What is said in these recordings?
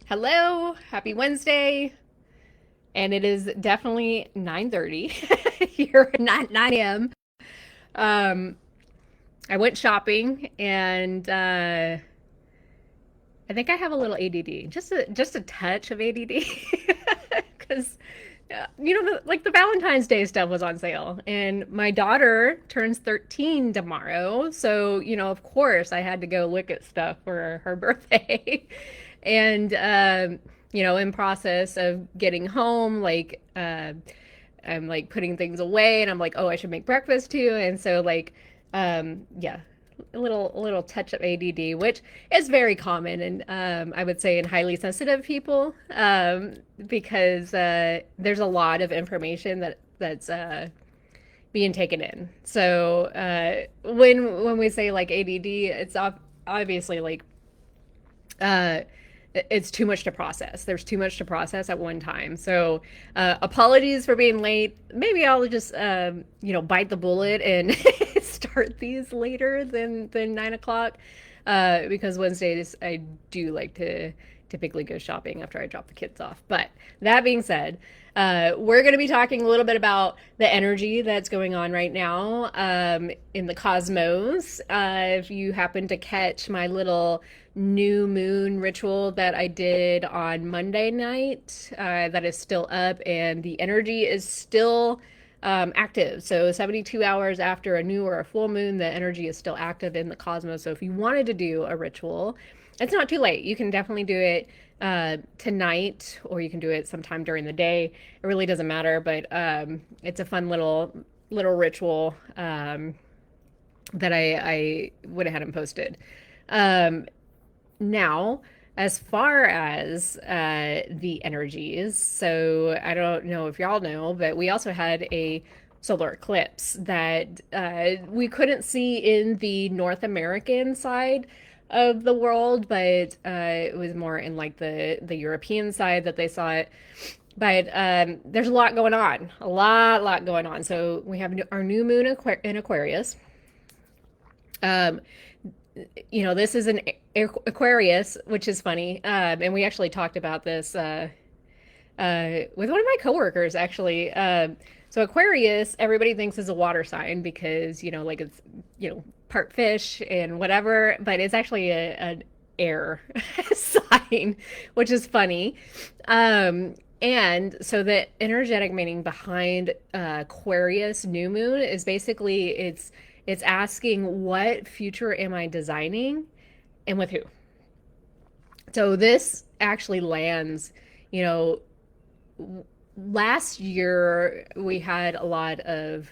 Hello, happy Wednesday. And it is definitely 9:30 here at 9 a.m. Um, I went shopping and I think I have a little ADD, just a touch of ADD because like the Valentine's Day stuff was on sale, and my daughter turns 13 tomorrow, so of course I had to go look at stuff for her birthday, and in process of getting home, I'm like putting things away, and I'm like, oh, I should make breakfast too, and so yeah, a little touch of ADD, which is very common, and I would say in highly sensitive people, because there's a lot of information that's being taken in. So when we say like ADD, it's obviously like uh, it's too much to process. There's too much to process at one time. So apologies for being late. Maybe I'll just bite the bullet and start these later than 9 o'clock, because Wednesdays I do like to typically go shopping after I drop the kids off. But that being said, we're going to be talking a little bit about the energy that's going on right now in the cosmos. If you happen to catch my little new moon ritual that I did on Monday night, that is still up, and the energy is still active. So 72 hours after a new or a full moon, the energy is still active in the cosmos. So if you wanted to do a ritual, it's not too late. You can definitely do it tonight, or you can do it sometime during the day. It really doesn't matter, but it's a fun little ritual that I went ahead and posted. Um, Now, as far as the energies, so I don't know if y'all know, but we also had a solar eclipse that we couldn't see in the North American side of the world, but it was more in like the European side that they saw it. But there's a lot going on, a lot going on. So we have our new moon in Aquarius. Um, this is an Aquarius, which is funny. And we actually talked about this with one of my coworkers, actually. So Aquarius, everybody thinks is a water sign because, like it's, part fish and whatever, but it's actually an air sign, which is funny. And so the energetic meaning behind Aquarius new moon is basically it's asking, what future am I designing and with who? So this actually lands, you know, last year we had a lot of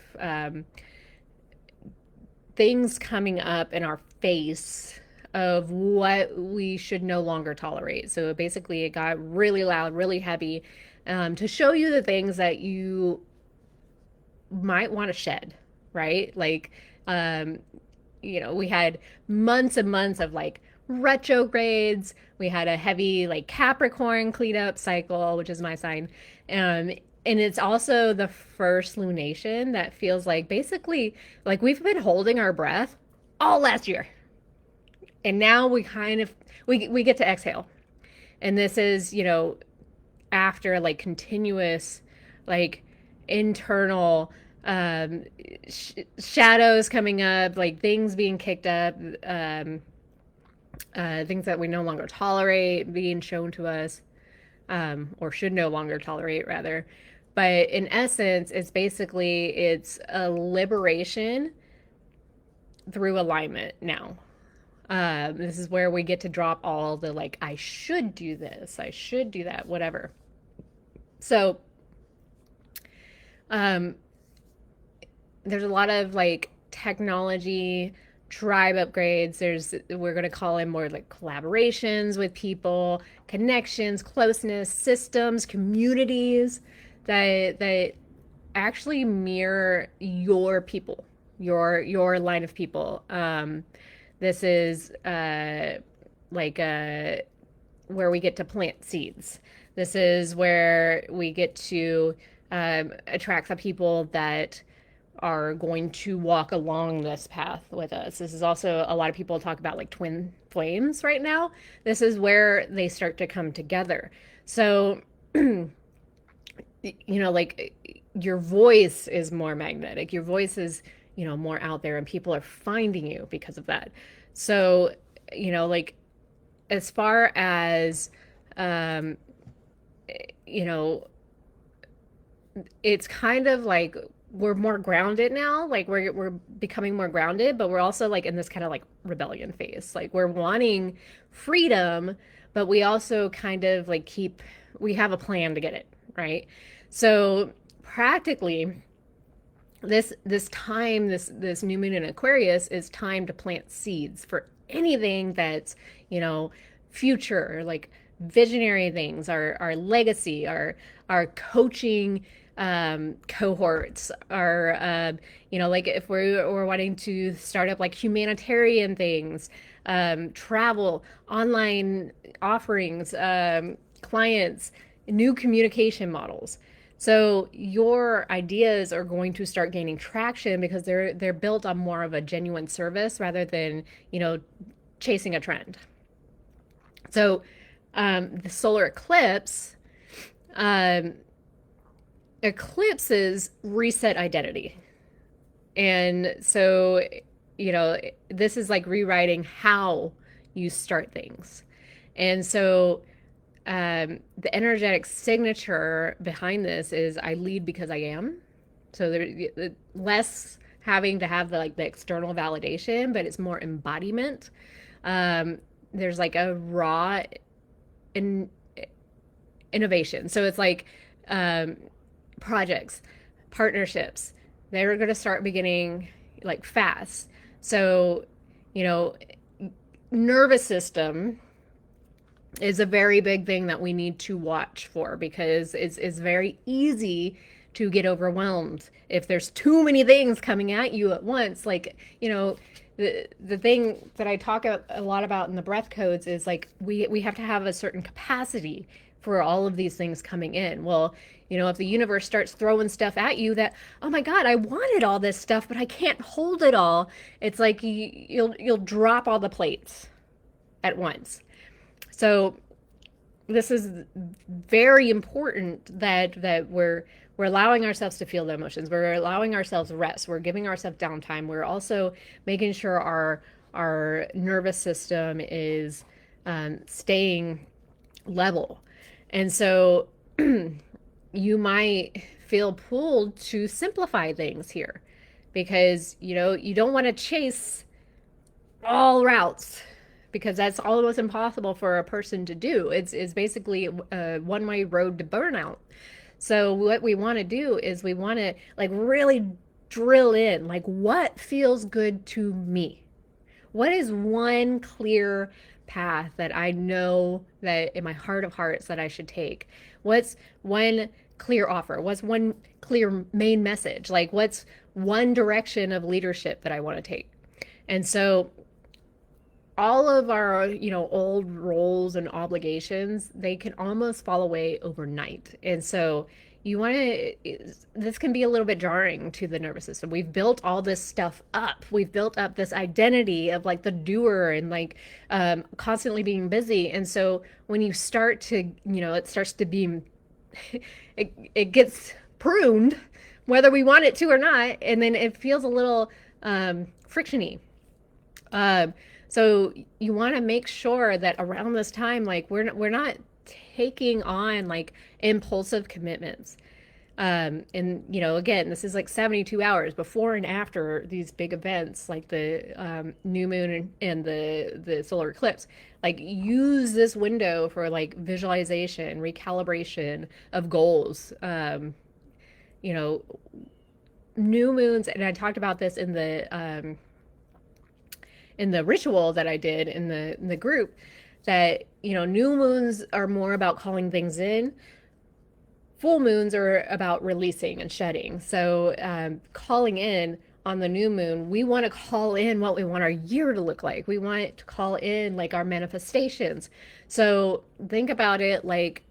things coming up in our face of what we should no longer tolerate. So basically, it got really loud, really heavy, to show you the things that you might want to shed, right? Um, we had months and months of like retrogrades. We had a heavy like Capricorn cleanup cycle, which is my sign. Um, and it's also the first lunation that feels like basically like we've been holding our breath all last year. And now we kind of we get to exhale. And this is, after like continuous like internal shadows coming up, like things being kicked up, things that we no longer tolerate being shown to us, or should no longer tolerate, rather. But in essence, it's a liberation through alignment now. This is where we get to drop all the like, I should do this, I should do that, whatever. So, um, there's a lot of like technology tribe upgrades. We're going to call in more like collaborations with people, connections, closeness, systems, communities that actually mirror your people, your line of people. This is like where we get to plant seeds. This is where we get to attract the people that are going to walk along this path with us. This is also, a lot of people talk about like twin flames right now. This is where they start to come together. So, like your voice is more magnetic. Your voice is, more out there, and people are finding you because of that. So, like as far as, um, you know, it's kind of like we're more grounded now. Like we're becoming more grounded, but we're also like in this kind of like rebellion phase. Like we're wanting freedom, but we also kind of like we have a plan to get it, right? So practically this time, this new moon in Aquarius is time to plant seeds for anything that's, future, like visionary things, our legacy, our coaching cohorts, our like if we're wanting to start up like humanitarian things, travel, online offerings, clients, new communication models. So your ideas are going to start gaining traction because they're built on more of a genuine service rather than, chasing a trend. So the solar eclipse, um, eclipses reset identity. And so, this is like rewriting how you start things. And so the energetic signature behind this is I lead because I am. So there less having to have the external validation, but it's more embodiment. There's like a raw in innovation. So it's like um, projects, partnerships. They're going to start beginning like fast. So, you know, nervous system is a very big thing that we need to watch for because it's very easy to get overwhelmed if there's too many things coming at you at once. Like, the thing that I talk a lot about in the breath codes is like we have to have a certain capacity for all of these things coming in. Well, if the universe starts throwing stuff at you that, oh my God, I wanted all this stuff, but I can't hold it all. It's like you'll drop all the plates at once. So this is very important that we're allowing ourselves to feel the emotions. We're allowing ourselves rest. We're giving ourselves downtime. We're also making sure our nervous system is staying level. And so you might feel pulled to simplify things here because you don't want to chase all routes because that's almost impossible for a person to do. It's basically a one-way road to burnout. So what we want to do is we want to like really drill in, like what feels good to me? What is one clear path that I know that in my heart of hearts that I should take? What's one clear offer? What's one clear main message? Like what's one direction of leadership that I want to take? And so all of our, old roles and obligations, they can almost fall away overnight. And so you want to, this can be a little bit jarring to the nervous system. We've built all this stuff up. We've built up this identity of like the doer and like constantly being busy. And so when you start to, it starts to be, it gets pruned, whether we want it to or not. And then it feels a little frictiony. So you want to make sure that around this time, like we're not taking on like impulsive commitments. And again, this is like 72 hours before and after these big events, like the new moon and the solar eclipse. Like use this window for like visualization, recalibration of goals. New moons, and I talked about this in the ritual that I did in the group, that new moons are more about calling things in. Full moons are about releasing and shedding. So calling in on the new moon, we want to call in what we want our year to look like. We want to call in like our manifestations. So think about it like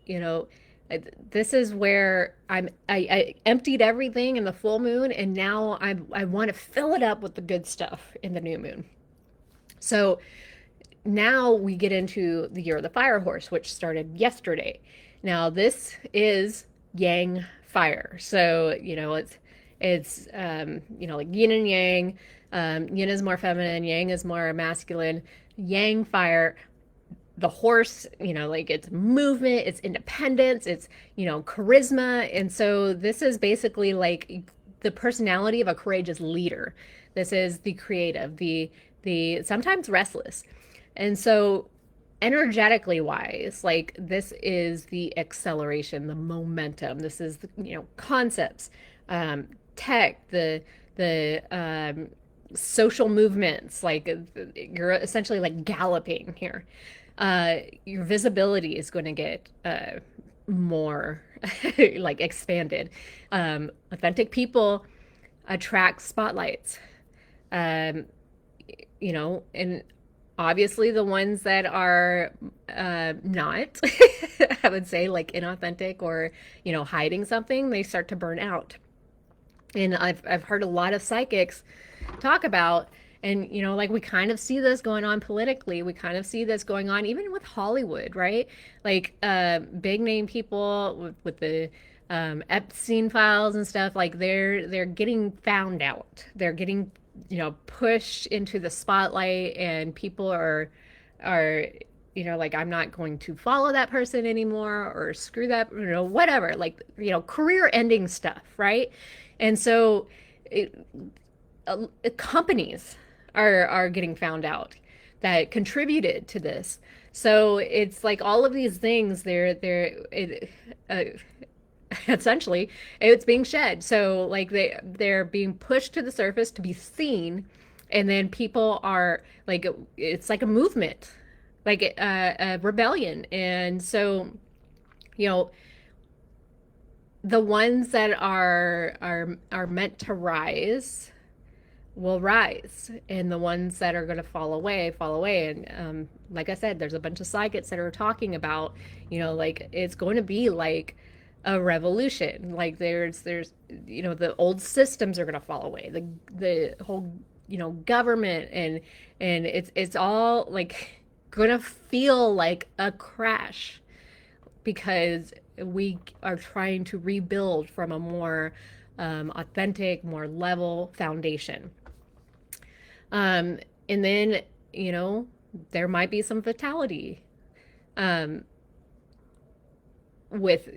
This is where I emptied everything in the full moon, and now I want to fill it up with the good stuff in the new moon. So now we get into the year of the fire horse, which started yesterday. Now this is yang fire. So, it's like yin and yang. Yin is more feminine, yang is more masculine. Yang fire, the horse, like it's movement, it's independence, it's, charisma. And so this is basically like the personality of a courageous leader. This is the creative, the sometimes restless. And so energetically wise, like this is the acceleration, the momentum. This is the, concepts, tech, the social movements. Like you're essentially like galloping here. Your visibility is going to get more like expanded. Authentic people attract spotlights. Um, and obviously the ones that are not, I would say, like inauthentic or, hiding something, they start to burn out. And I've heard a lot of psychics talk about, and like we kind of see this going on politically. We kind of see this going on even with Hollywood, right? Like big name people with the Epstein files and stuff. Like they're getting found out. They're getting pushed into the spotlight, and people are like, I'm not going to follow that person anymore, or screw that, whatever, like, career ending stuff, right? And so it, companies are getting found out that contributed to this. So it's like all of these things, essentially it's being shed. So like they're being pushed to the surface to be seen, and then people are like, it's like a movement, like a rebellion. And so, you know, the ones that are meant to rise will rise, and the ones that are going to fall away. And like I said, there's a bunch of psychics that are talking about, like it's going to be like a revolution. Like there's the old systems are going to fall away, the whole government, and it's all like going to feel like a crash, because we are trying to rebuild from a more authentic, more level foundation. And then, there might be some fatality um, with,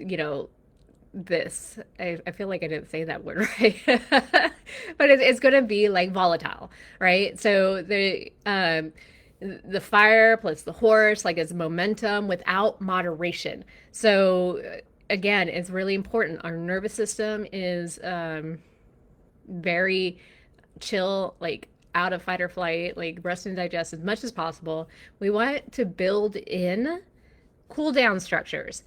this. I feel like I didn't say that word right. But it's going to be like volatile, right? So the fire plus the horse, like it's momentum without moderation. So again, it's really important. Our nervous system is very chill, like out of fight or flight, like rest and digest as much as possible. We want to build in cool down structures,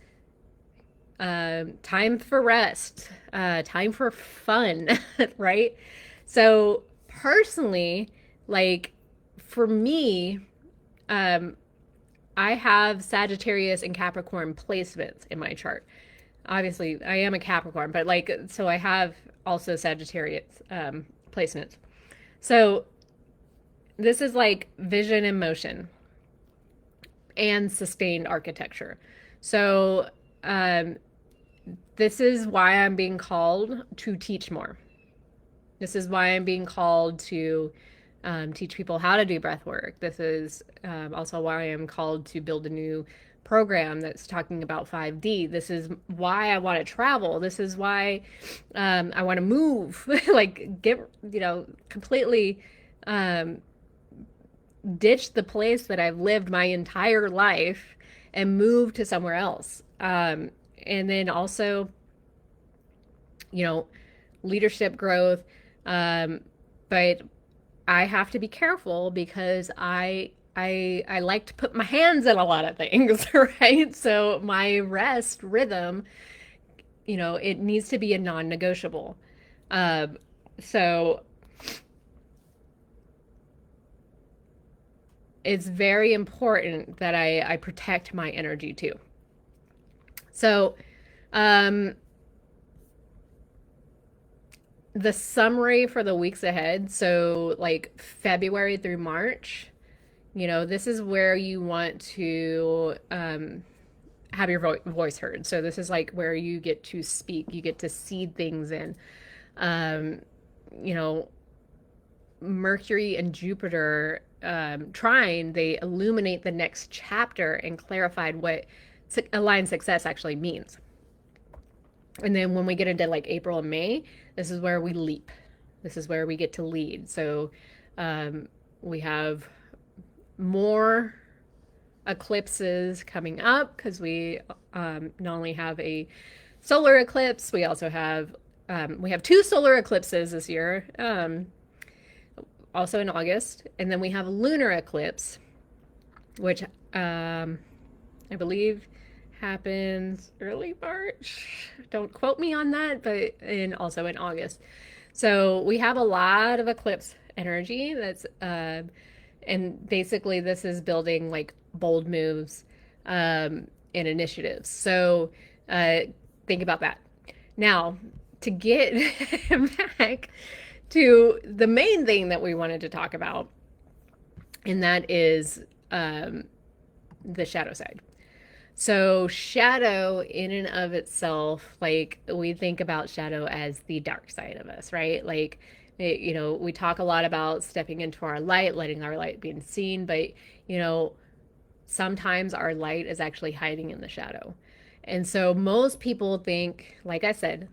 time for rest, time for fun, right? So personally, like for me, um, I have Sagittarius and Capricorn placements in my chart. Obviously, I am a Capricorn, but like, so I have also Sagittarius placements. So this is like vision and motion and sustained architecture. So this is why I'm being called to teach more. This is why I'm being called to teach people how to do breath work. This is also why I'm called to build a new program that's talking about 5D. This is why I want to travel. This is why I want to move, like get, completely ditch the place that I've lived my entire life and move to somewhere else. And then also, leadership growth. But I have to be careful because I like to put my hands in a lot of things, right? So my rest rhythm, it needs to be a non-negotiable. So it's very important that I protect my energy too. So Um, the summary for the weeks ahead, so like February through March, this is where you want to have your voice heard. So this is like where you get to speak, you get to seed things in. Um, you know, Mercury and Jupiter trine, they illuminate the next chapter and clarified what aligned success actually means. And then when we get into like April and May, this is where we leap. This is where we get to lead. So um, we have more eclipses coming up because we not only have a solar eclipse, we have two solar eclipses this year, also in August, and then we have a lunar eclipse, which I believe happens early March. Don't quote me on that, but also in August. So we have a lot of eclipse energy and basically this is building like bold moves and initiatives. So uh, think about that. Now, to get back to the main thing that we wanted to talk about, and that is the shadow side. So, shadow in and of itself, like we think about shadow as the dark side of us, right? Like, we talk a lot about stepping into our light, letting our light be seen, but, you know, sometimes our light is actually hiding in the shadow. And so, most people think, like I said,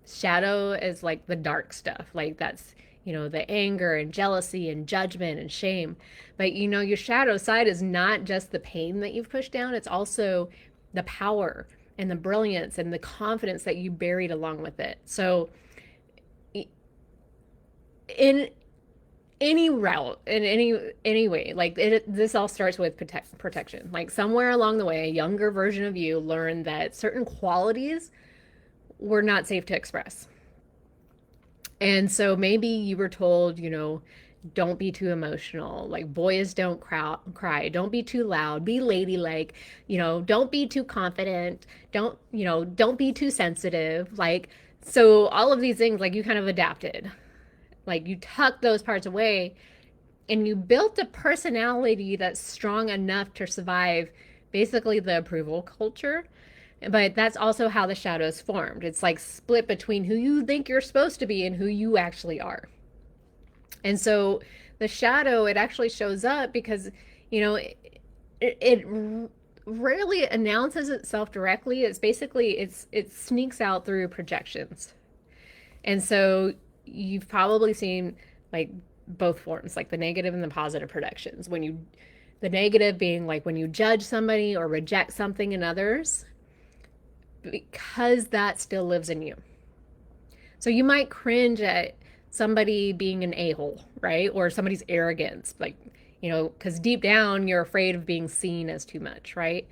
shadow is like the dark stuff. Like, that's, the anger and jealousy and judgment and shame. But your shadow side is not just the pain that you've pushed down, it's also the power and the brilliance and the confidence that you buried along with it. So, in any route, in any way, like this all starts with protection. Like somewhere along the way, a younger version of you learned that certain qualities were not safe to express. And so maybe you were told, don't be too emotional. Like boys don't cry. Don't be too loud. Be ladylike. Don't be too confident. Don't be too sensitive. Like, so all of these things, like you kind of adapted. Like you tucked those parts away and you built a personality that's strong enough to survive basically the approval culture. But that's also how the shadows formed. It's like split between who you think you're supposed to be and who you actually are. And so the shadow, it actually shows up because, it rarely announces itself directly. It's basically it sneaks out through projections. And so you've probably seen like both forms, like the negative and the positive projections. The negative being like when you judge somebody or reject something in others, because that still lives in you. So you might cringe at somebody being an a-hole, right? Or somebody's arrogance, like, because deep down you're afraid of being seen as too much, right?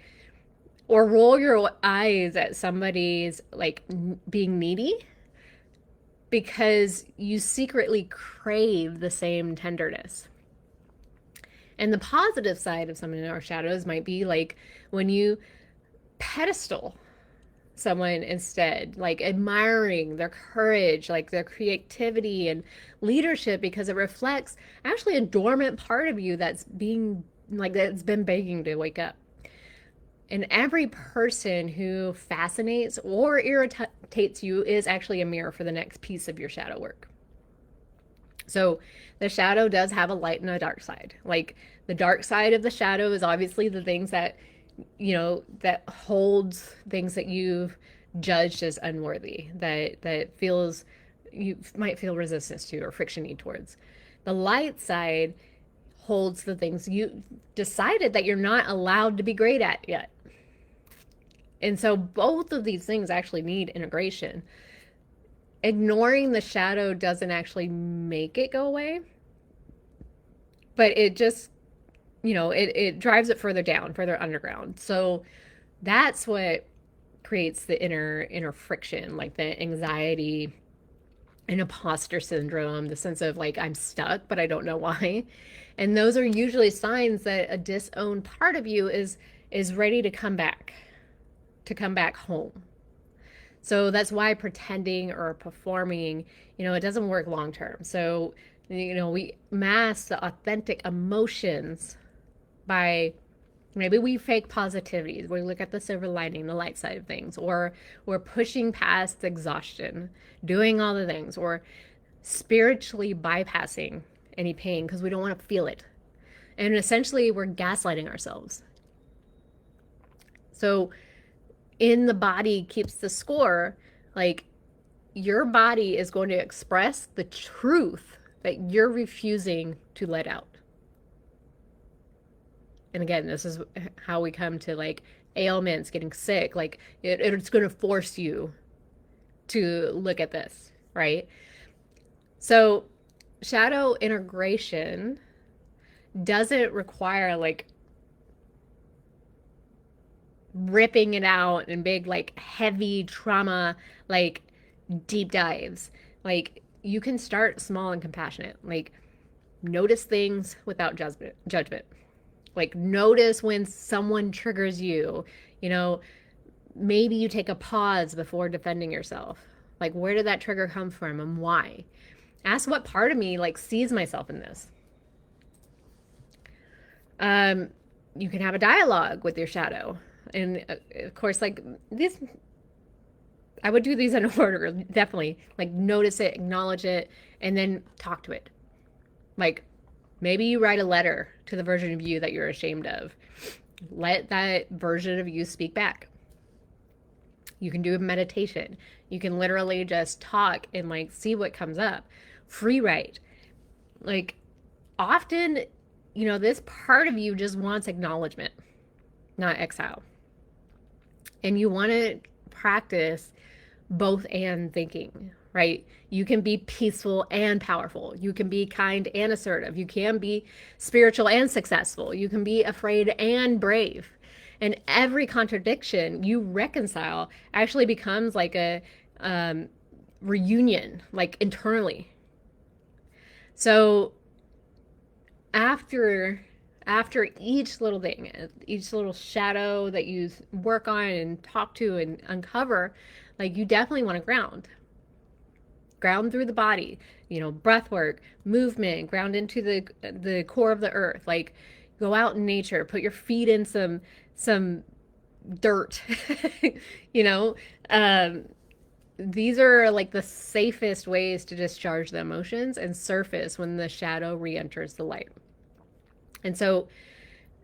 Or roll your eyes at somebody's like being needy because you secretly crave the same tenderness. And the positive side of some of our shadows might be like when you pedestal someone instead, like admiring their courage, like their creativity and leadership, because it reflects actually a dormant part of you that's been begging to wake up. And every person who fascinates or irritates you is actually a mirror for the next piece of your shadow work. So the shadow does have a light and a dark side. Like the dark side of the shadow is obviously the things that that holds things that you've judged as unworthy, that feels you might feel resistance to or friction towards. The light side holds the things you decided that you're not allowed to be great at yet. And so both of these things actually need integration. Ignoring the shadow doesn't actually make it go away, but it just it drives it further down, further underground. So that's what creates the inner friction, like the anxiety and imposter syndrome, the sense of like I'm stuck, but I don't know why. And those are usually signs that a disowned part of you is ready to come back home. So that's why pretending or performing, it doesn't work long term. So, we mask the authentic emotions by maybe we fake positivity. We look at the silver lining, the light side of things, or we're pushing past exhaustion, doing all the things, or spiritually bypassing any pain because we don't want to feel it. And essentially, we're gaslighting ourselves. So, in the body keeps the score, like your body is going to express the truth that you're refusing to let out. And again, this is how we come to like ailments, getting sick. Like it's going to force you to look at this, right? So, shadow integration doesn't require like ripping it out in big, like heavy trauma, like deep dives. Like you can start small and compassionate. Like notice things without judgment. Like notice when someone triggers you. You know, maybe you take a pause before defending yourself. Like where did that trigger come from and why? Ask what part of me like sees myself in this. Um, you can have a dialogue with your shadow. And of course, like this, I would do these in order, definitely. Like notice it, acknowledge it, and then talk to it. Like maybe you write a letter to the version of you that you're ashamed of. Let that version of you speak back. You can do a meditation. You can literally just talk and like see what comes up. Free write. Like often, this part of you just wants acknowledgement, not exile. And you want to practice both and thinking, right? You can be peaceful and powerful. You can be kind and assertive. You can be spiritual and successful. You can be afraid and brave. And every contradiction you reconcile actually becomes like a reunion, like internally. So after each little thing, each little shadow that you work on and talk to and uncover, like you definitely want to ground through the body, breath work, movement, ground into the core of the earth, like go out in nature, put your feet in some dirt. you know um these are like the safest ways to discharge the emotions and surface when the shadow re-enters the light. And so,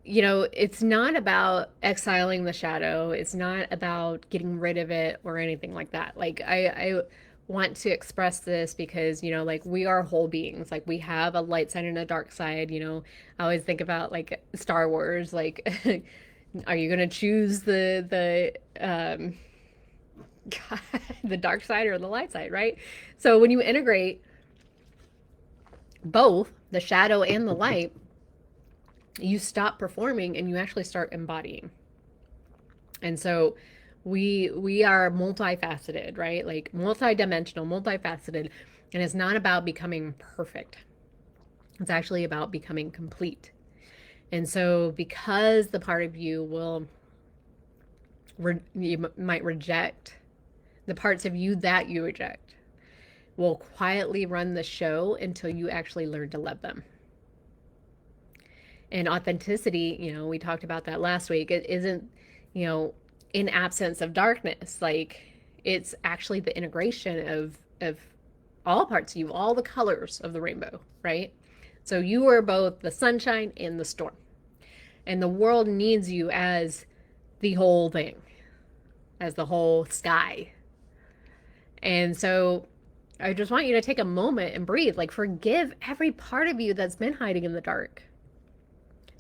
it's not about exiling the shadow. It's not about getting rid of it or anything like that. Like, I want to express this because, like we are whole beings. Like, we have a light side and a dark side. I always think about like Star Wars. Like, are you going to choose the dark side or the light side, right? So, when you integrate both the shadow and the light, you stop performing and you actually start embodying. And so we are multifaceted, right? Like multidimensional, multifaceted, and it's not about becoming perfect. It's actually about becoming complete. And so because the part of you you might reject the parts of you that you reject, will quietly run the show until you actually learn to love them. And authenticity, we talked about that last week. It isn't, in absence of darkness. Like it's actually the integration of all parts of you, all the colors of the rainbow, right? So you are both the sunshine and the storm. And the world needs you as the whole thing, as the whole sky. And so I just want you to take a moment and breathe. Like forgive every part of you that's been hiding in the dark.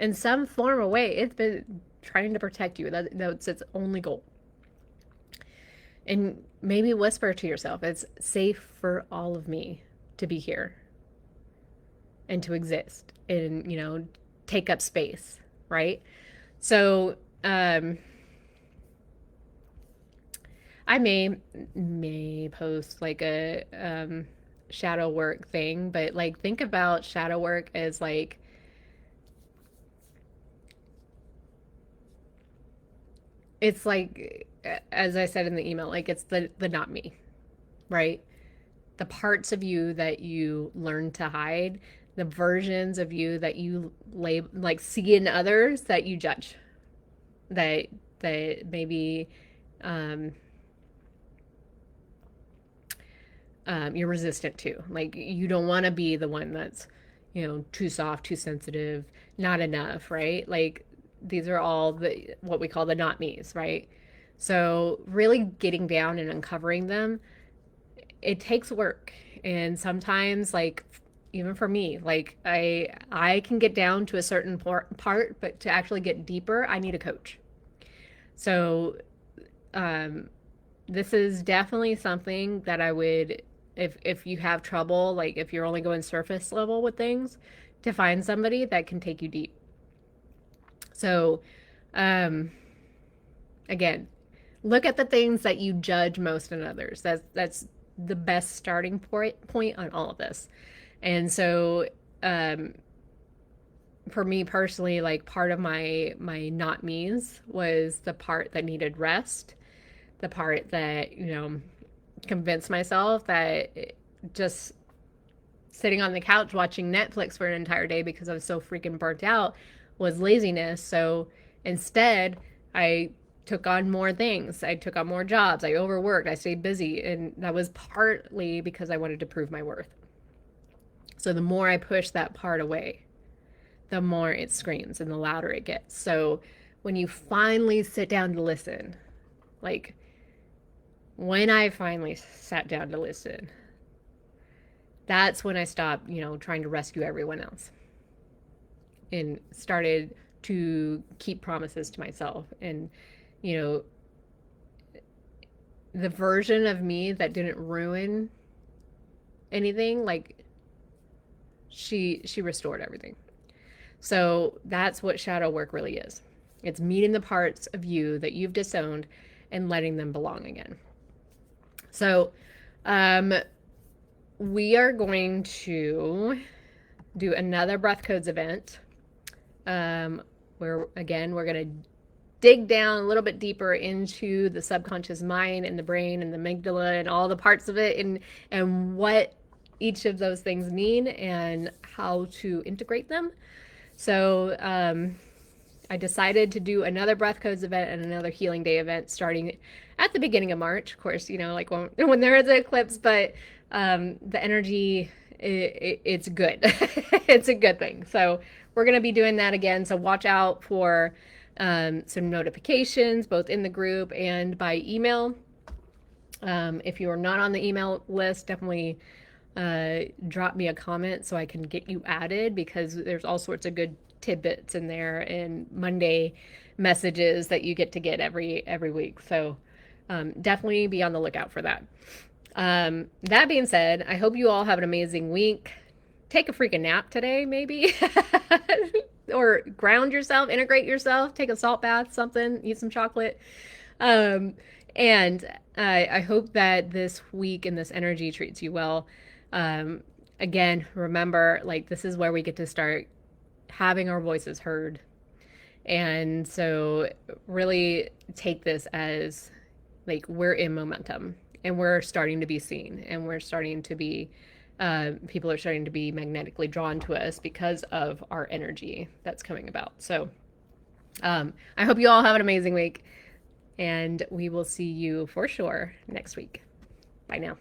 In some form or way, it's been trying to protect you. That's its only goal. And maybe whisper to yourself, it's safe for all of me to be here and to exist and, take up space, right? So, I may post like a shadow work thing, but like think about shadow work as like it's like, as I said in the email, like it's the not me, right? The parts of you that you learn to hide, the versions of you that you like see in others that you judge, that maybe um, you're resistant to. Like you don't want to be the one that's, too soft, too sensitive, not enough, right? Like these are all the what we call the not me's, right? So really getting down and uncovering them, it takes work. And sometimes like even for me, like I can get down to a certain part, but to actually get deeper, I need a coach. So um this is definitely something that I would, if you have trouble, like if you're only going surface level with things, to find somebody that can take you deep. So, um, again, look at the things that you judge most in others. That's the best starting point on all of this. And so, um, for me personally, like part of my not me's was the part that needed rest, the part that convince myself that just sitting on the couch watching Netflix for an entire day because I was so freaking burnt out was laziness. So instead, I took on more things. I took on more jobs. I overworked. I stayed busy. And that was partly because I wanted to prove my worth. So the more I push that part away, the more it screams and the louder it gets. So when you finally sit down to listen, like when I finally sat down to listen, that's when I stopped, trying to rescue everyone else and started to keep promises to myself. And, you know, the version of me that didn't ruin anything, like she restored everything. So that's what shadow work really is. It's meeting the parts of you that you've disowned and letting them belong again. So, we are going to do another Breath Codes event, where again we're going to dig down a little bit deeper into the subconscious mind and the brain and the amygdala and all the parts of it, and what each of those things mean and how to integrate them. So I decided to do another Breath Codes event and another Healing Day event starting at the beginning of March. Of course, like when there is an eclipse, but the energy, it's good. It's a good thing. So we're going to be doing that again. So watch out for some notifications, both in the group and by email. If you are not on the email list, definitely drop me a comment so I can get you added, because there's all sorts of good tidbits in there and Monday messages that you get to get every week. So definitely be on the lookout for that. That being said, I hope you all have an amazing week. Take a freaking nap today, maybe. Or ground yourself, integrate yourself, take a salt bath, something, eat some chocolate. And I hope that this week and this energy treats you well. Again, remember, like, this is where we get to start having our voices heard. And so really take this as like we're in momentum and we're starting to be seen, and we're starting to be people are starting to be magnetically drawn to us because of our energy that's coming about. So I hope you all have an amazing week, and we will see you for sure next week. Bye now.